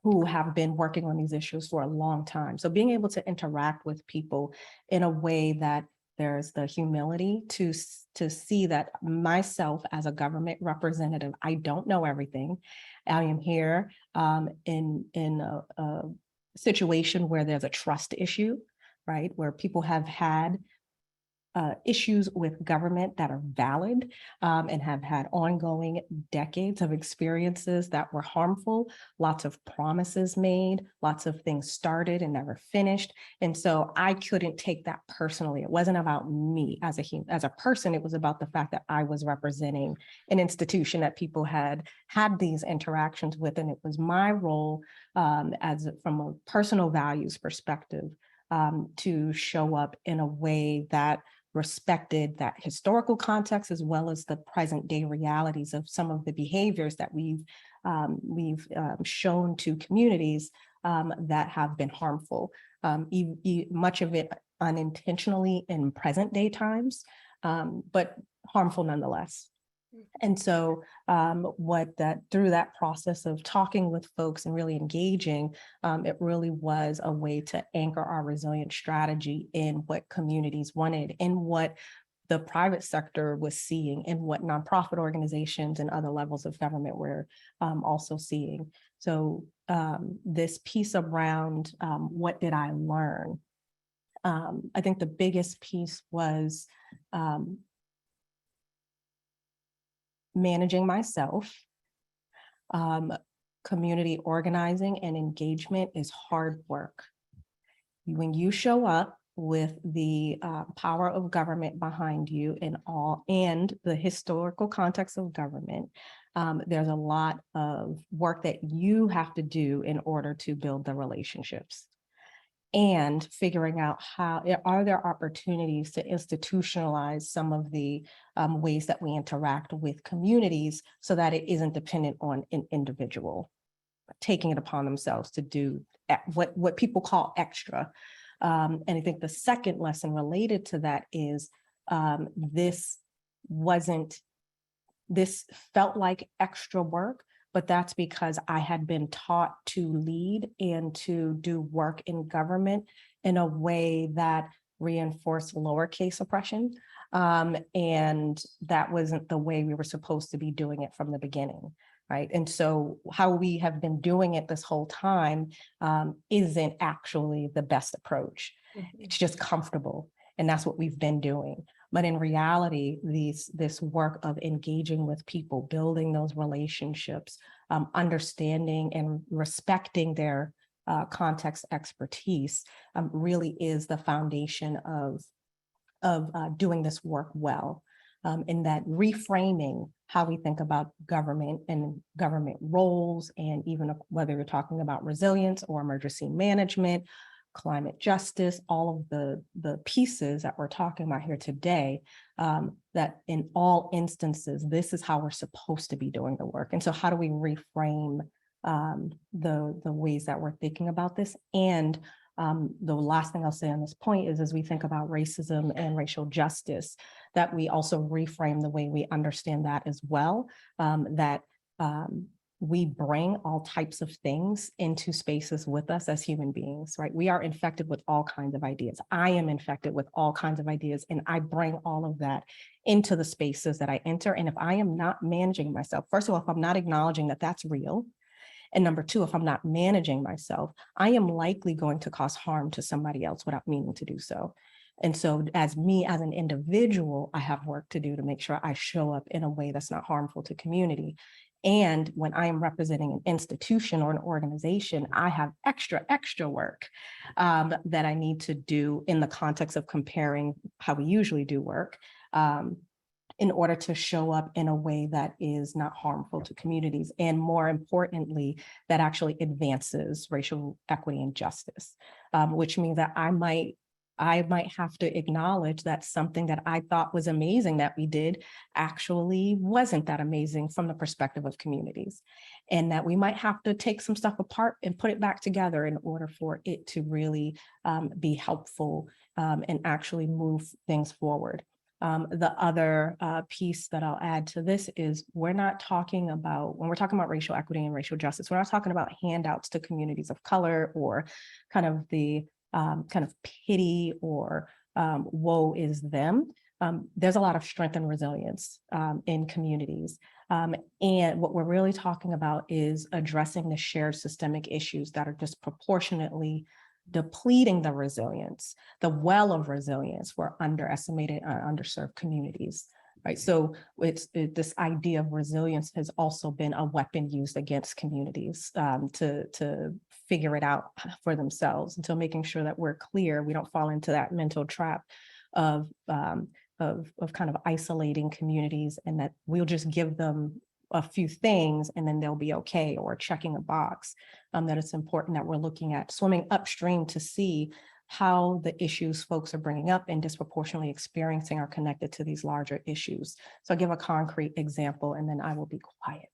who have been working on these issues for a long time. So being able to interact with people in a way that there's the humility to see that myself as a government representative, I don't know everything. I am here in a situation where there's a trust issue, right? Where people have had issues with government that are valid and have had ongoing decades of experiences that were harmful, lots of promises made, lots of things started and never finished. And so I couldn't take that personally. It wasn't about me as a person. It was about the fact that I was representing an institution that people had these interactions with. And it was my role from a personal values perspective to show up in a way that respected that historical context as well as the present day realities of some of the behaviors that we've shown to communities that have been harmful, much of it unintentionally in present day times, but harmful nonetheless. And so through that process of talking with folks and really engaging, it really was a way to anchor our resilient strategy in what communities wanted, in what the private sector was seeing, and what nonprofit organizations and other levels of government were also seeing. So this piece around what did I learn? I think the biggest piece was managing myself. Community organizing and engagement is hard work. When you show up with the power of government behind you and the historical context of government, there's a lot of work that you have to do in order to build the relationships. And figuring out are there opportunities to institutionalize some of the ways that we interact with communities so that it isn't dependent on an individual taking it upon themselves to do what people call extra. And I think the second lesson related to that is this felt like extra work, but that's because I had been taught to lead and to do work in government in a way that reinforced lowercase oppression. And that wasn't the way we were supposed to be doing it from the beginning, right? And so how we have been doing it this whole time isn't actually the best approach. Mm-hmm. It's just comfortable. And that's what we've been doing. But in reality, this work of engaging with people, building those relationships, understanding and respecting their context expertise really is the foundation of doing this work well. In that reframing how we think about government and government roles, and even whether you're talking about resilience or emergency management, climate justice, all of the pieces that we're talking about here today, that in all instances, this is how we're supposed to be doing the work. And so how do we reframe the ways that we're thinking about this? And the last thing I'll say on this point is, as we think about racism and racial justice, that we also reframe the way we understand that as well, that we bring all types of things into spaces with us as human beings, right? We are infected with all kinds of ideas. I am infected with all kinds of ideas, and I bring all of that into the spaces that I enter. And if I am not managing myself, first of all, if I'm not acknowledging that that's real, and number two, if I'm not managing myself, I am likely going to cause harm to somebody else without meaning to do so. And so as an individual, I have work to do to make sure I show up in a way that's not harmful to community. And when I am representing an institution or an organization, I have extra work that I need to do in the context of comparing how we usually do work in order to show up in a way that is not harmful to communities. And more importantly, that actually advances racial equity and justice, which means that I might have to acknowledge that something that I thought was amazing that we did actually wasn't that amazing from the perspective of communities. And that we might have to take some stuff apart and put it back together in order for it to really be helpful and actually move things forward. The other piece that I'll add to this is we're not talking about, when we're talking about racial equity and racial justice, we're not talking about handouts to communities of color or kind of the kind of pity or woe is them. There's a lot of strength and resilience in communities. And what we're really talking about is addressing the shared systemic issues that are disproportionately depleting the resilience, the well of resilience for underestimated and underserved communities, right? So this idea of resilience has also been a weapon used against communities to figure it out for themselves. And so making sure that we're clear, we don't fall into that mental trap of kind of isolating communities and that we'll just give them a few things and then they'll be okay, or checking a box. That it's important that we're looking at swimming upstream to see how the issues folks are bringing up and disproportionately experiencing are connected to these larger issues. So I'll give a concrete example and then I will be quiet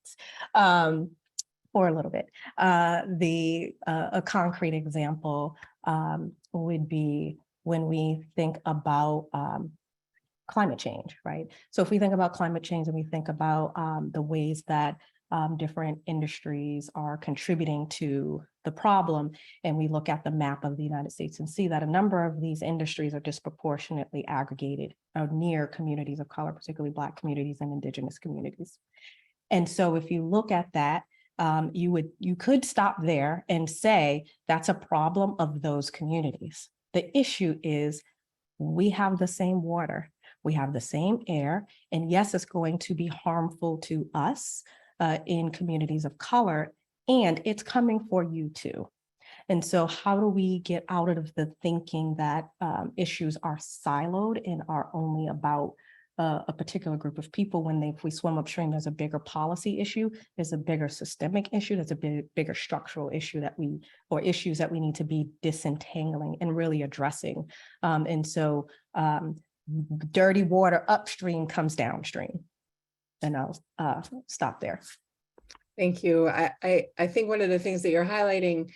for a little bit. A concrete example would be when we think about climate change, right? So if we think about climate change and we think about the ways that different industries are contributing to the problem, and we look at the map of the United States and see that a number of these industries are disproportionately aggregated near communities of color, particularly Black communities and Indigenous communities. And so if you look at that, you could stop there and say that's a problem of those communities. The issue is we have the same water, we have the same air, and yes, it's going to be harmful to us in communities of color, and it's coming for you too. And so how do we get out of the thinking that issues are siloed and are only about a particular group of people when if we swim upstream, there's a bigger policy issue, there's a bigger systemic issue, there's a bigger structural issue or issues that we need to be disentangling and really addressing. And so dirty water upstream comes downstream. And I'll stop there. Thank you. I think one of the things that you're highlighting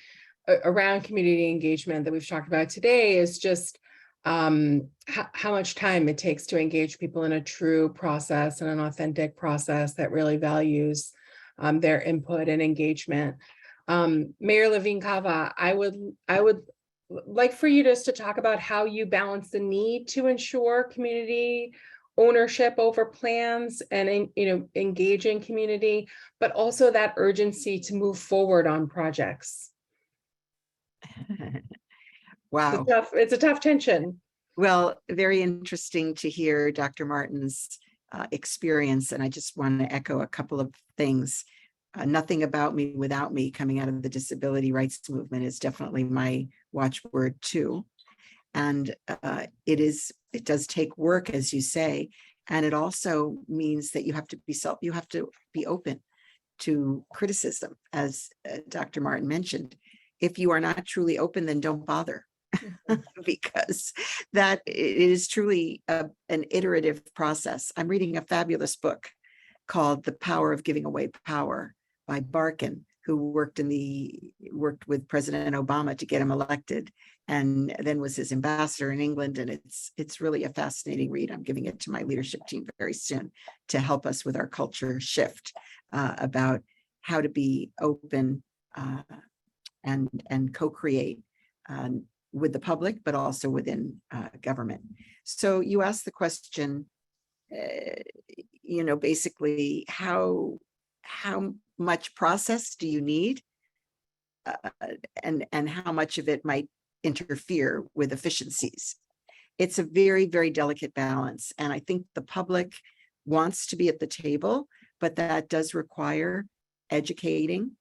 around community engagement that we've talked about today is just how much time it takes to engage people in a true process and an authentic process that really values their input and engagement. Mayor Levine Cava, I would like for you just to talk about how you balance the need to ensure community ownership over plans and engaging community, but also that urgency to move forward on projects. Wow. It's a tough tension. Well, very interesting to hear Dr. Martin's experience. And I just want to echo a couple of things. Nothing about me without me coming out of the disability rights movement is definitely my watchword too. And it does take work, as you say. And it also means that you have to be open to criticism, as Dr. Martin mentioned. If you are not truly open, then don't bother. Because that it is truly an iterative process. I'm reading a fabulous book called The Power of Giving Away Power by Barkin, who worked with President Obama to get him elected, and then was his ambassador in England. And it's really a fascinating read. I'm giving it to my leadership team very soon to help us with our culture shift about how to be open and co-create with the public, but also within government. So you asked the question, basically how much process do you need, and how much of it might interfere with efficiencies? It's a very, very delicate balance. And I think the public wants to be at the table, but that does require educating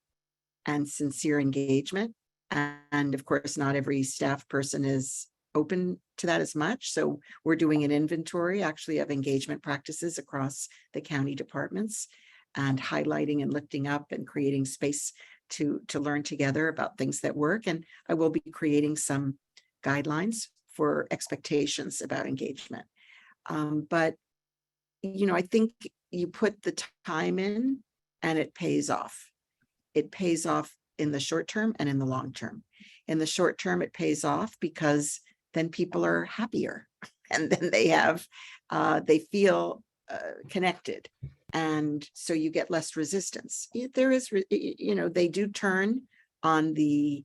and sincere engagement. And of course, not every staff person is open to that as much. So we're doing an inventory actually of engagement practices across the county departments and highlighting and lifting up and creating space to learn together about things that work. And I will be creating some guidelines for expectations about engagement. But I think you put the time in and it pays off. It pays off in the short term and in the long term. In the short term, it pays off because then people are happier and then they have they feel connected. And so you get less resistance. There is, they do turn on the,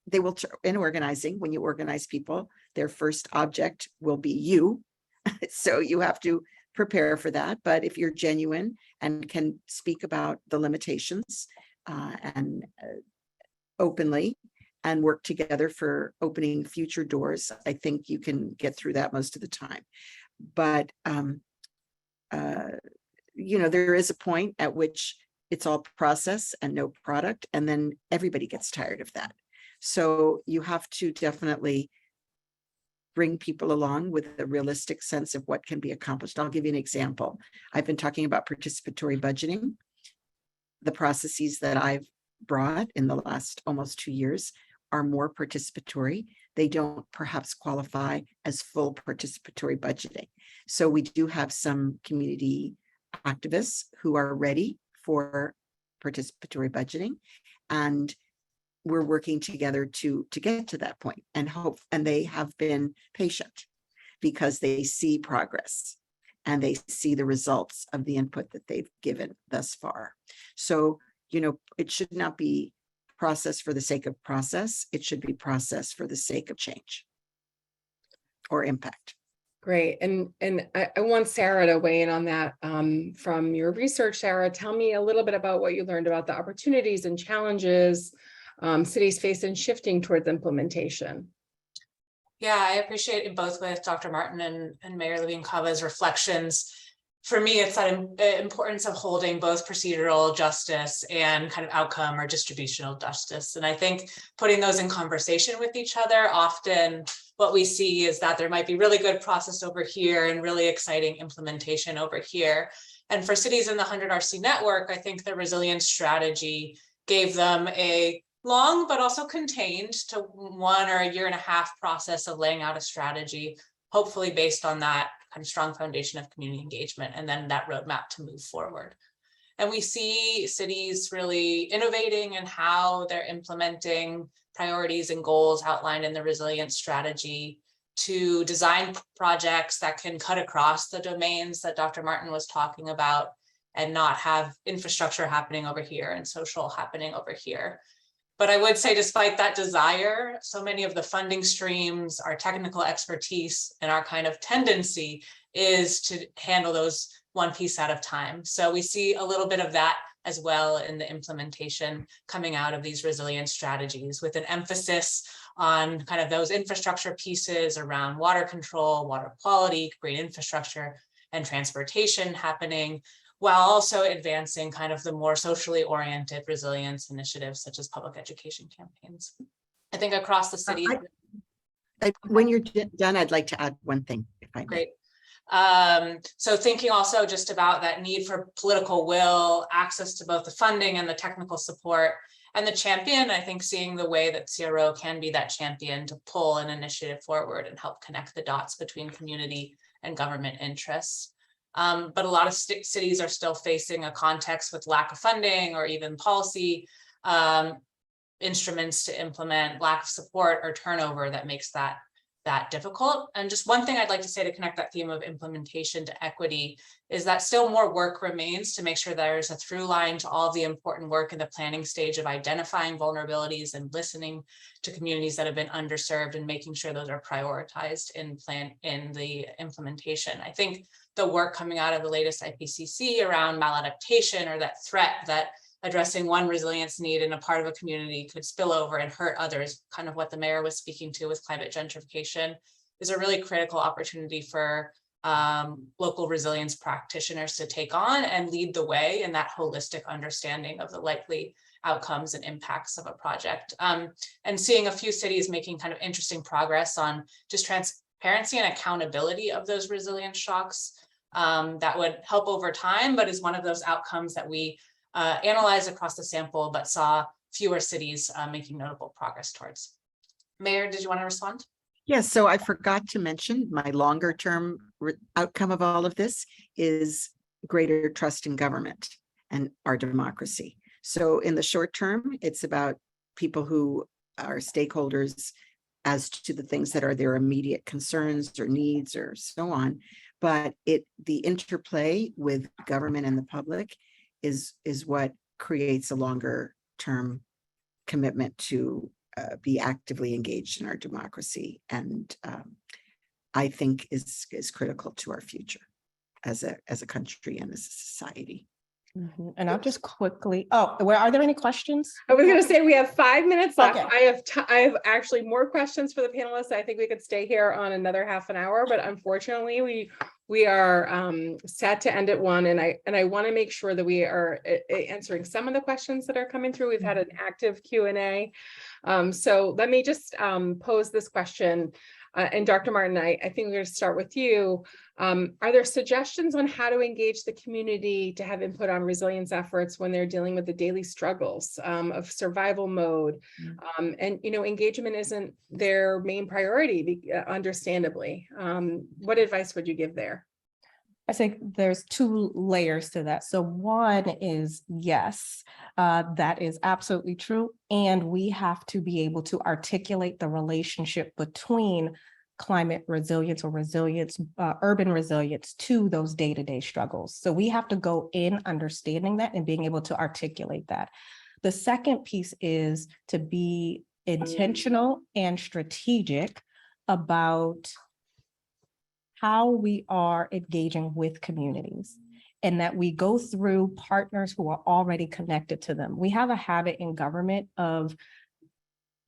they will, in organizing, when you organize people, their first object will be you. So you have to prepare for that. But if you're genuine and can speak about the limitations and openly and work together for opening future doors, I think you can get through that most of the time. But, there is a point at which it's all process and no product, and then everybody gets tired of that. So you have to definitely bring people along with a realistic sense of what can be accomplished. I'll give you an example. I've been talking about participatory budgeting. The processes that I've brought in the last almost 2 years are more participatory. They don't perhaps qualify as full participatory budgeting. So we do have some community activists who are ready for participatory budgeting, and we're working together to get to that point and hope. And they have been patient because they see progress and they see the results of the input that they've given thus far. So, it should not be process for the sake of process. It should be process for the sake of change or impact. Great. And I want Sarah to weigh in on that from your research. Sarah, tell me a little bit about what you learned about the opportunities and challenges cities face in shifting towards implementation. Yeah, I appreciate it both with Dr. Martin and Mayor Levine-Cava's reflections. For me, it's that importance of holding both procedural justice and kind of outcome or distributional justice. And I think putting those in conversation with each other, often what we see is that there might be really good process over here and really exciting implementation over here. And for cities in the 100 RC network, I think the resilience strategy gave them a long, but also contained to 1 or a year and a half process of laying out a strategy, hopefully based on that kind of strong foundation of community engagement, and then that roadmap to move forward. And we see cities really innovating in how they're implementing priorities and goals outlined in the resilience strategy to design projects that can cut across the domains that Dr. Martin was talking about and not have infrastructure happening over here and social happening over here. But I would say, despite that desire, so many of the funding streams, our technical expertise, and our kind of tendency is to handle those one piece at a time. So we see a little bit of that as well in the implementation coming out of these resilience strategies, with an emphasis on kind of those infrastructure pieces around water control, water quality, green infrastructure, and transportation happening, while also advancing kind of the more socially oriented resilience initiatives such as public education campaigns. I think across the city. When you're done, I'd like to add one thing, if I may. Great. So thinking also just about that need for political will, access to both the funding and the technical support, and the champion, I think seeing the way that CRO can be that champion to pull an initiative forward and help connect the dots between community and government interests. But a lot of cities are still facing a context with lack of funding or even policy instruments to implement, lack of support or turnover that makes that difficult. And just one thing I'd like to say to connect that theme of implementation to equity is that still more work remains to make sure there's a through line to all the important work in the planning stage of identifying vulnerabilities and listening to communities that have been underserved and making sure those are prioritized in the implementation. I think the work coming out of the latest IPCC around maladaptation, or that threat that addressing one resilience need in a part of a community could spill over and hurt others, kind of what the mayor was speaking to with climate gentrification, is a really critical opportunity for local resilience practitioners to take on and lead the way in that holistic understanding of the likely outcomes and impacts of a project. And seeing a few cities making kind of interesting progress on just transparency and accountability of those resilience shocks that would help over time, but is one of those outcomes that we analyzed across the sample, but saw fewer cities making notable progress towards. Mayor, did you want to respond? Yes, so I forgot to mention my longer term outcome of all of this is greater trust in government and our democracy. So in the short term, it's about people who are stakeholders as to the things that are their immediate concerns or needs or so on. But the interplay with government and the public is what creates a longer term commitment to be actively engaged in our democracy, and I think is critical to our future as a country and as a society. Mhm. And I'll just quickly, are there any questions? I was going to say we have 5 minutes left. Okay. I have actually more questions for the panelists. I think we could stay here on another half an hour, but unfortunately we are set to end at 1, and I want to make sure that we are answering some of the questions that are coming through. We've had an active Q&A. So let me just pose this question. And Dr. Martin, I think we're going to start with you. Are there suggestions on how to engage the community to have input on resilience efforts when they're dealing with the daily struggles of survival mode? And, engagement isn't their main priority, understandably. What advice would you give there? I think there's 2 layers to that. So one is, yes, that is absolutely true. And we have to be able to articulate the relationship between climate resilience or urban resilience to those day-to-day struggles. So we have to go in understanding that and being able to articulate that. The second piece is to be intentional and strategic about how we are engaging with communities, and that we go through partners who are already connected to them. We have a habit in government of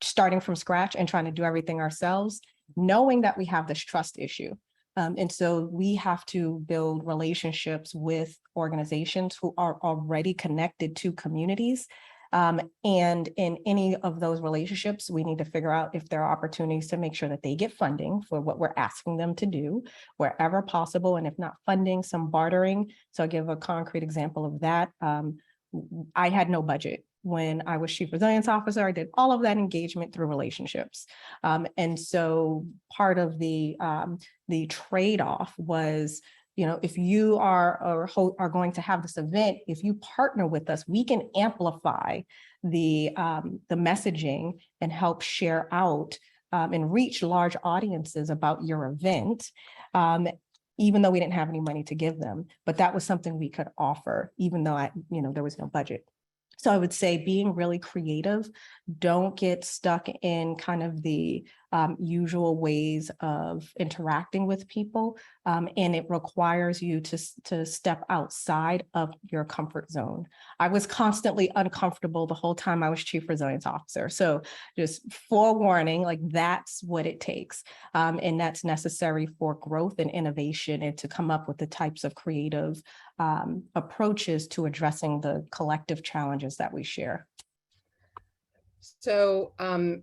starting from scratch and trying to do everything ourselves, knowing that we have this trust issue. And so we have to build relationships with organizations who are already connected to communities. And in any of those relationships, we need to figure out if there are opportunities to make sure that they get funding for what we're asking them to do wherever possible. And if not funding, some bartering. So I'll give a concrete example of that. I had no budget when I was chief resilience officer. I did all of that engagement through relationships. And so part of the trade-off was, if you are going to have this event, if you partner with us, we can amplify the messaging and help share out and reach large audiences about your event, even though we didn't have any money to give them. But that was something we could offer, even though there was no budget. So I would say being really creative, don't get stuck in kind of the usual ways of interacting with people. And it requires you to step outside of your comfort zone. I was constantly uncomfortable the whole time I was chief resilience officer. So just forewarning, like that's what it takes. And that's necessary for growth and innovation, and to come up with the types of creative approaches to addressing the collective challenges that we share. So, and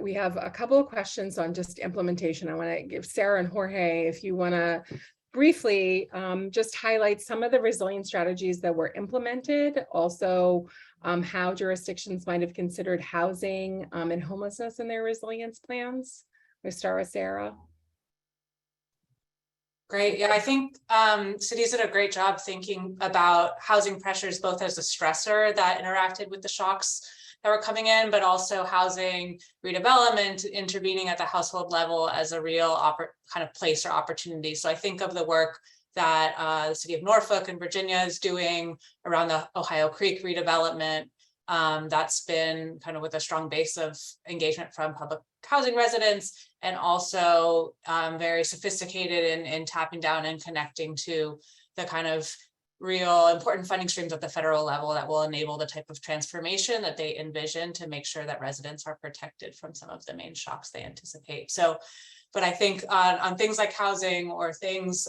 we have a couple of questions on just implementation. I want to give Sarah and Jorge, if you want to briefly just highlight some of the resilience strategies that were implemented, also how jurisdictions might have considered housing and homelessness in their resilience plans. We'll start with Sarah. Great. Yeah, I think cities did a great job thinking about housing pressures, both as a stressor that interacted with the shocks that were coming in, but also housing redevelopment, intervening at the household level as a real kind of place or opportunity. So I think of the work that the city of Norfolk and Virginia is doing around the Ohio Creek redevelopment. That's been kind of with a strong base of engagement from public housing residents, and also very sophisticated in tapping down and connecting to the kind of real important funding streams at the federal level that will enable the type of transformation that they envision to make sure that residents are protected from some of the main shocks they anticipate. So, but I think on things like housing or things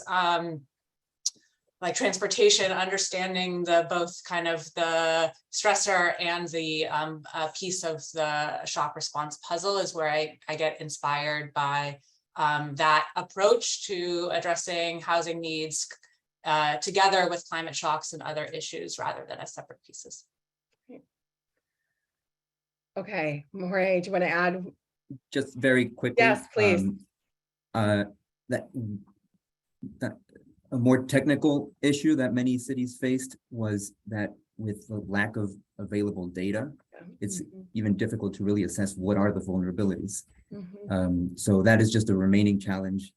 like transportation, understanding both kind of the stressor and the piece of the shock response puzzle is where I get inspired by that approach to addressing housing needs together with climate shocks and other issues rather than as separate pieces. Okay, Jorge, do you want to add? Just very quickly. Yes, please. That a more technical issue that many cities faced was that with the lack of available data, it's Mhm. even difficult to really assess what are the vulnerabilities. Mhm. So that is just a remaining challenge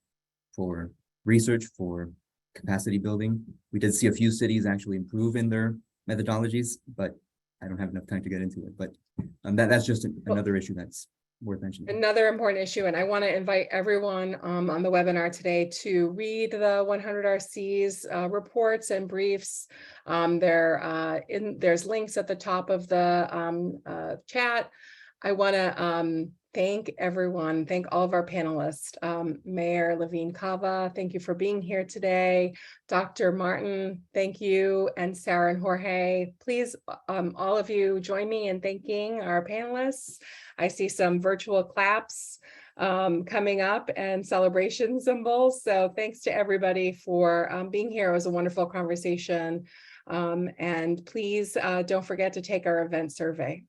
for research, for capacity building. We did see a few cities actually improve in their methodologies, but I don't have enough time to get into it. But that's just another issue that's worth mentioning. Another important issue, and I want to invite everyone on the webinar today to read the 100 RC's reports and briefs. There's links at the top of the chat. I want to thank everyone, thank all of our panelists. Mayor Levine Cava, thank you for being here today. Dr. Martin, thank you. And Sarah and Jorge, please, all of you join me in thanking our panelists. I see some virtual claps coming up and celebration symbols. So thanks to everybody for being here. It was a wonderful conversation. And please don't forget to take our event survey.